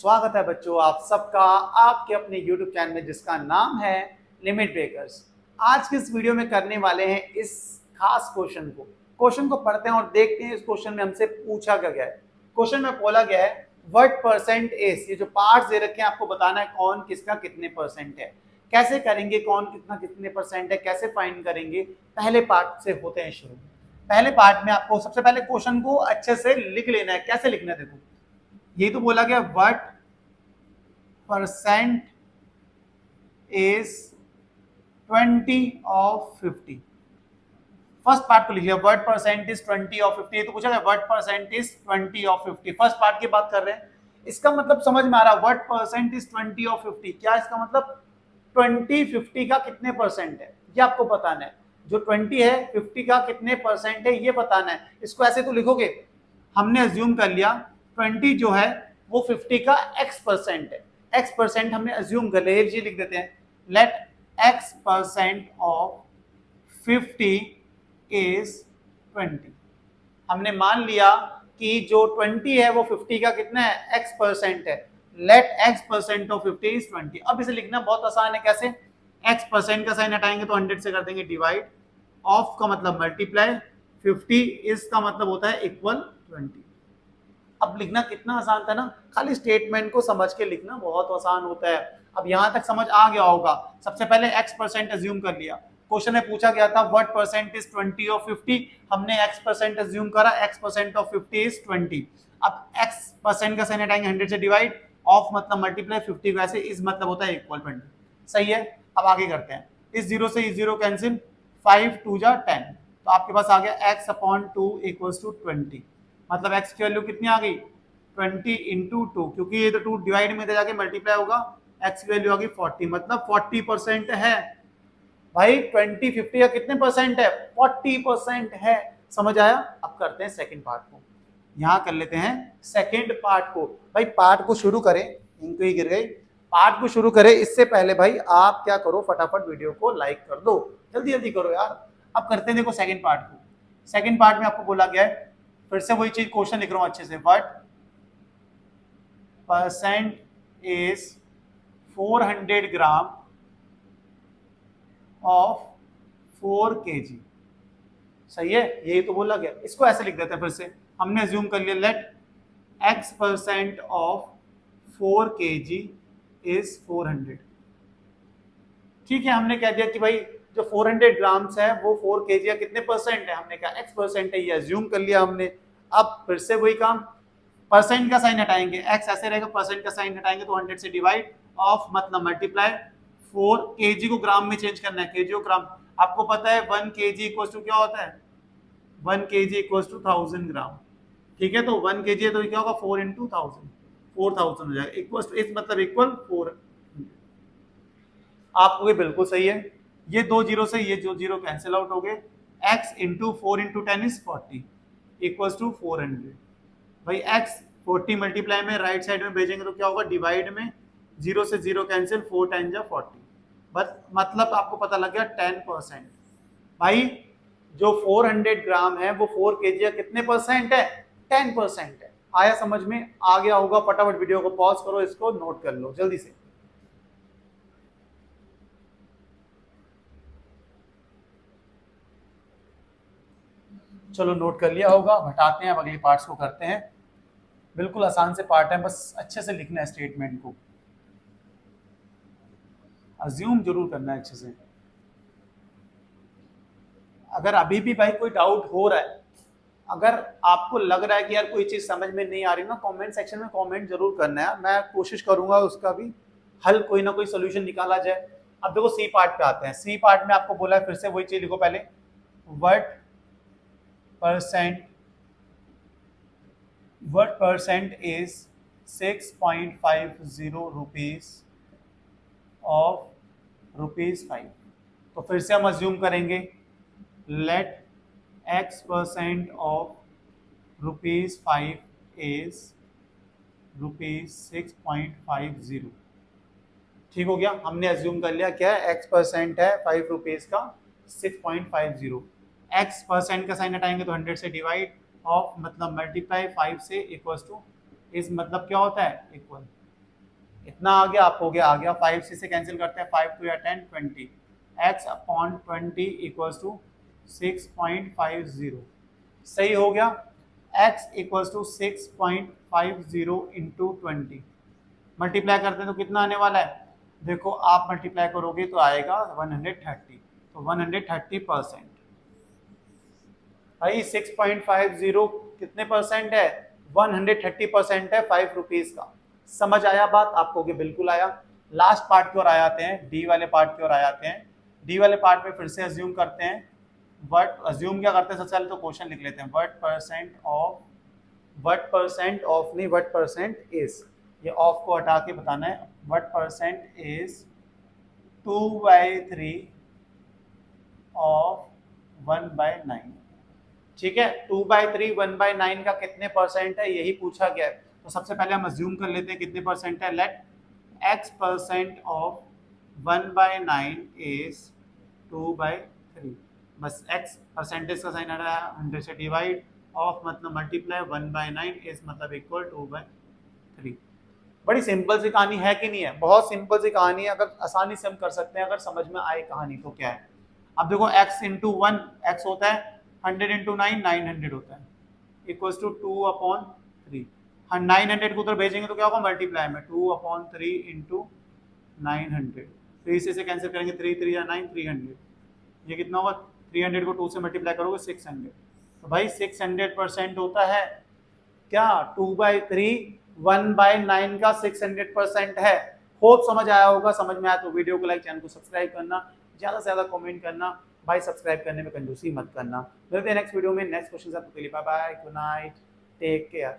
स्वागत है बच्चों आप सबका आपके अपने YouTube चैनल में जिसका नाम है लिमिट ब्रेकर्स। आज की इस वीडियो में करने वाले हैं इस खास क्वेश्चन को पढ़ते हैं और देखते हैं इस क्वेश्चन में हमसे पूछा क्या गया है। क्वेश्चन में बोला गया है व्हाट परसेंट इज, ये जो पार्ट्स दे रखे हैं आपको बताना है कौन किसका कितने परसेंट है। कैसे करेंगे, कौन कितना कितने परसेंट है, कैसे फाइंड करेंगे। पहले पार्ट से होते हैं शुरू। पहले पार्ट में आपको सबसे पहले क्वेश्चन को अच्छे से लिख लेना है। कैसे लिखना है देखो, ये तो बोला गया what percent is 20 of 50। First part को लिख लिया, व्हाट परसेंट इज 20 ऑफ 50। ये तो पूछा गया what percent is 20 of 50। First part की बात कर रहे हैं। इसका मतलब समझ में आ रहा है, व्हाट परसेंट इज 20 ऑफ 50। क्या इसका मतलब 20 50 का कितने परसेंट है ये आपको बताना है। जो 20 है 50 का कितने परसेंट है ये बताना है। इसको ऐसे तो लिखोगे, हमने अज्यूम कर लिया 20 जो है वो 50 का x परसेंट है। x परसेंट हमने अज्यूम कर लिया, ये लिख देते हैं, let x percent of 50 is 20। हमने मान लिया कि जो 20 है वो 50 का कितना है, x परसेंट है। Let x percent of 50 is 20। अब इसे लिखना बहुत आसान है। कैसे, x परसेंट का साइन हटाएंगे तो 100 से कर देंगे डिवाइड, ऑफ का मतलब मल्टीप्लाई, 50 इज का मतलब होता है इक्वल 20। अब लिखना कितना आसान था ना, खाली स्टेटमेंट को समझ के लिखना बहुत आसान होता है। अब यहां तक समझ आ गया होगा। सबसे पहले x परसेंट अज्यूम कर लिया। क्वेश्चन में पूछा गया था व्हाट परसेंट इज 20 ऑफ 50। हमने x परसेंट अज्यूम करा, x परसेंट ऑफ 50 इज 20। अब x परसेंट का साइन हटाएंगे, 100 से डिवाइड, ऑफ मतलब मल्टीप्लाई, 50 वैसे इस मतलब होता है इक्वल 20। सही है। अब आगे करते हैं, इस जीरो से इस जीरो कैंसिल, 5 2 जा 10, तो आपके पास आ गया x अपॉन 2 इक्वल्स टू 20। मतलब x की वैल्यू कितनी आ गई, 20 इंटू 2, क्योंकि ये तो 2 डिवाइड में जाके मल्टीप्लाई होगा, x की वैल्यू आ गई 40, मतलब 40% है। भाई 20 50 का कितने परसेंट है, 40% है। समझ आया। अब करते हैं सेकंड पार्ट को। यहां कर लेते हैं सेकंड पार्ट को। भाई पार्ट को शुरू करें, इनको ही गिर गई। पार्ट को शुरू करें इससे पहले भाई आप क्या करो, फटाफट वीडियो को लाइक कर दो, जल्दी जल्दी करो यार। अब करते हैं देखो सेकंड पार्ट को। सेकंड पार्ट में आपको बोला गया है, फिर से वही चीज क्वेश्चन लिख रहा हूं अच्छे से, what percent is 400 gram of 4 kg। सही है, यही तो बोला गया। इसको ऐसे लिख देते हैं, फिर से हमने अज्यूम कर लिया, let x percent of 4 kg is 400। ठीक है, हमने कह दिया कि भाई जो 400 ग्राम्स है वो 4 kg का कितने परसेंट है, हमने कहा x परसेंट है, ये अज्यूम कर लिया हमने। अब फिर से वही काम, परसेंट का साइन हटाएंगे, x ऐसे रहेगा, परसेंट का साइन हटाएंगे तो 100 से डिवाइड, ऑफ मतलब मल्टीप्लाई, 4 kg को ग्राम में चेंज करना है, kg को ग्राम। आपको पता है 1 kg इक्वल टू क्या होता है, 1 kg इक्वल टू 1000 ग्राम। ठीक है, तो 1 kg है तो क्या होगा, 4 इंटू 1000, 4000 हो जाएगा, इक्वल टू इस मतलब इक्वल 4। आपको ये बिल्कुल सही है। ये दो जीरो से ये जो जीरो कैंसिल आउट हो गए, x into 4 into 10 is 40 equal to 400। भाई x 40 मल्टीप्लाई में राइट साइड में भेजेंगे तो क्या होगा, डिवाइड में, जीरो से जीरो कैंसिल, 4 10 जा 40, बस मतलब आपको पता लग गया 10%। भाई जो 400 ग्राम है वो 4 kg का कितने परसेंट है, 10% है। आया समझ में, आ गया होगा। फटाफट वीडियो को पॉज करो, इसको नोट कर लो जल्दी से। चलो नोट कर लिया होगा, हटाते हैं, अब अगली पार्ट्स को करते हैं। बिल्कुल आसान से पार्ट है, बस अच्छे से लिखना है स्टेटमेंट को, अज्यूम जरूर करना है अच्छे से। अगर अभी भी भाई कोई डाउट हो रहा है, अगर आपको लग रहा है कि यार कोई चीज समझ में नहीं आ रही ना, कमेंट सेक्शन में कमेंट जरूर करना है, मैं कोशिश करूंगा उसका भी हल, कोई ना कोई सोल्यूशन निकाला जाए। अब देखो सी पार्ट पे आते हैं। सी पार्ट में आपको बोला है, फिर से वही चीज लिखो पहले, what percent is 6.50 rupees of ₹5। तो फिर से हम अज्यूम करेंगे, let x percent of ₹5 is ₹6.50। ठीक हो गया, हमने अज्यूम कर लिया क्या है, x परसेंट है 5 रुपीज का, 6.50। x परसेंट का साइन हटाएंगे तो 100 से डिवाइड, ऑफ मतलब मल्टीप्लाई, 5 से इक्वल टू, इस मतलब क्या होता है इक्वल। इतना आ गया, आपको आ गया 5 से कैंसिल करते हैं, 5 2 या 10 20, x अपॉन 20 इक्वल्स टू 6.50, सही हो गया। x equals to 6.50 into 20, multiply करते हैं तो कितना आने वाला है, देखो आप मल्टीप्लाई करोगे तो आएगा 130, तो 130%। भाई 6.50 कितने परसेंट है, 130% है 5 रुपीज का। समझ आया बात आपको कि बिल्कुल आया। लास्ट पार्ट की ओर आ जाते हैं, डी वाले पार्ट की ओर आ जाते हैं। डी वाले पार्ट में फिर से अज्यूम करते हैं, व्हाट अज्यूम क्या करते हैं, सबसे पहले तो क्वेश्चन लिख लेते हैं, व्हाट परसेंट ऑफ नहीं, व्हाट परसेंट इज, ये ऑफ को हटा के बताना है, व्हाट परसेंट इज 2/3 ऑफ 1/9। ठीक है, 2/3 1/9 का कितने परसेंट है यही पूछा गया है। तो सबसे पहले हम अज्यूम कर लेते हैं कितने परसेंट है, let x percent of 1/9 is 2/3, बस x परसेंटेज का साइन आ रहा है 100 से डिवाइड, ऑफ मतलब मल्टीप्लाई, 1/9 इज मतलब इक्वल 2/3। बड़ी सिंपल सी कहानी है कि नहीं है, बहुत सिंपल सी कहानी है, अगर आसानी से हम कर सकते हैं, अगर समझ में आए कहानी तो क्या है। अब देखो x इंटू 1 x होता है, 100 इंटू 9 900 होता है, इक्वल्स टू 2/3। हाँ 900 को उधर भेजेंगे तो क्या होगा, मल्टीप्लाई में 2/3 इंटू 900, 3 से कैंसिल करेंगे, 3 3 या 9 300, ये कितना होगा, 300 को 2 से मल्टीप्लाई करोगे 600, तो भाई 600% होता है क्या, 2/3 1/9 का 600% है। होप समझ आया होगा, समझ में आया तो वीडियो को लाइक, चैनल को सब्सक्राइब करना, ज़्यादा से ज़्यादा कमेंट करना, भाई सब्सक्राइब करने में कंजूसी मत करना। मिलते हैं नेक्स्ट वीडियो में नेक्स्ट क्वेश्चन, आपके लिए bye bye, good night, take care.